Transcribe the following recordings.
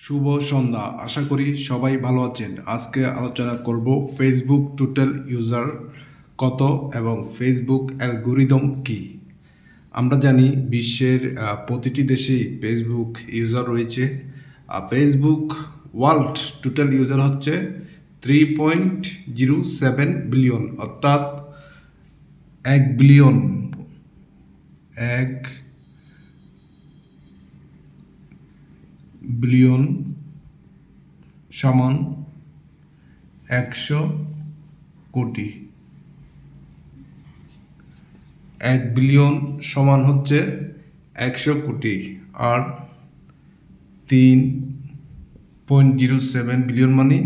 শুভ সন্ধ্যা। আশা করি সবাই ভালো আছেন। আজকে আলোচনা করব ফেসবুক টোটাল ইউজার কত এবং ফেসবুক অ্যালগোরিদম কি। আমরা জানি বিশ্বের প্রতিটি দেশেই ফেসবুক ইউজার রয়েছে। ফেসবুক ওয়ার্ল্ড টোটাল ইউজার হচ্ছে 3.07 বিলিয়ন, অর্থাৎ 1 বিলিয়ন সমান 100 কোটি। 1 বিলিয়ন সমান হচ্ছে 100 কোটি, আর 3.07 বিলিয়ন মানে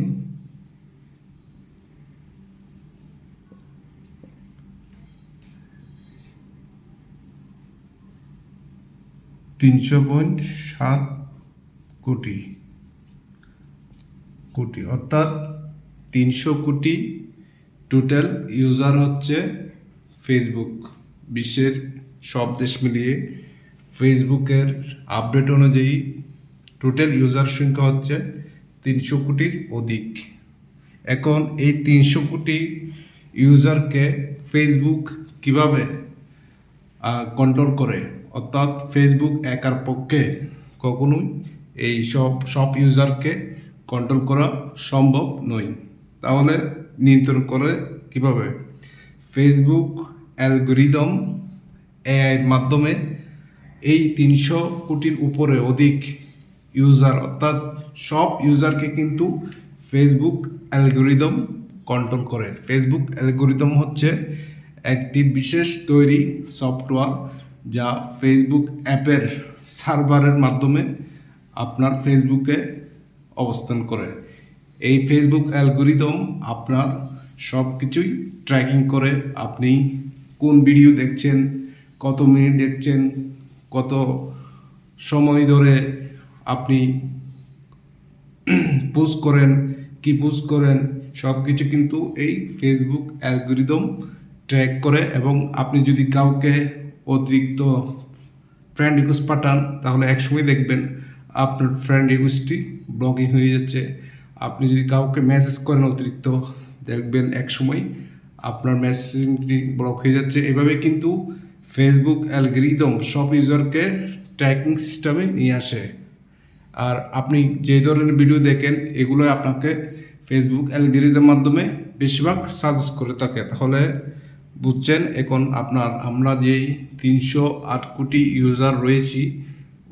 300.7 কোটি, অর্থাৎ 300 কোটি টোটাল ইউজার হচ্ছে ফেসবুক। বিশ্বের সব দেশ মিলিয়ে ফেসবুকের আপডেট অনুযায়ী টোটাল ইউজার সংখ্যা হচ্ছে 300 কোটির অধিক। এখন এই 300 কোটি ইউজারকে ফেসবুক কিভাবে কন্ট্রোল করে, অর্থাৎ ফেসবুক একার পক্ষে কখনোই এই সব ইউজারকে কন্ট্রোল করা সম্ভব নয়। তাহলে নিয়ন্ত্রণ করে কিভাবে? ফেসবুক অ্যালগোরিদম এআইয়ের মাধ্যমে এই 300 কোটির উপরে অধিক ইউজার, অর্থাৎ সব ইউজারকে কিন্তু ফেসবুক অ্যালগোরিদম কন্ট্রোল করে। ফেসবুক অ্যালগোরিদম হচ্ছে একটি বিশেষ তৈরি সফটওয়্যার যা ফেসবুক অ্যাপের সার্ভারের মাধ্যমে আপনার ফেসবুকে অবস্থান করে। এই ফেসবুক অ্যালগোরিদম আপনার সব কিছুই ট্র্যাকিং করে। আপনি কোন ভিডিও দেখছেন, কত মিনিট দেখছেন, কত সময় ধরে আপনি পোস্ট করেন, কি পোস্ট করেন, সব কিছু কিন্তু এই ফেসবুক অ্যালগোরিদম ট্র্যাক করে। এবং আপনি যদি কাউকে অতিরিক্ত ফ্রেন্ড রিকোয়েস্ট পাঠান, তাহলে একসময় দেখবেন আপনার ফ্রেন্ড রিকোয়েস্টটি ব্লকিং হয়ে যাচ্ছে। আপনি যদি কাউকে মেসেজ করেন অতিরিক্ত, দেখবেন একসময় আপনার মেসেজিংটি ব্লক হয়ে যাচ্ছে। এভাবে কিন্তু ফেসবুক অ্যালগোরিদম সব ইউজারকে ট্র্যাকিং সিস্টেমে নিয়ে আসে। আর আপনি যে ধরনের ভিডিও দেখেন, এগুলো আপনাকে ফেসবুক অ্যালগোরিদমের মাধ্যমে বেশিরভাগ সাজেস্ট করে থাকে। তাহলে বুঝছেন এখন আমরা যেই 308 কোটি ইউজার রয়েছি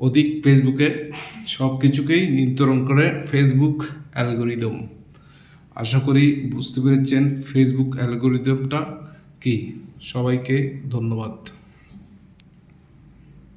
অধিক ফেসবুকে, সব কিছুকেই নিয়ন্ত্রণ করে ফেসবুক অ্যালগোরিদম। আশা করি বুঝতে পেরেছেন ফেসবুক অ্যালগোরিদমটা কি। সবাইকে ধন্যবাদ।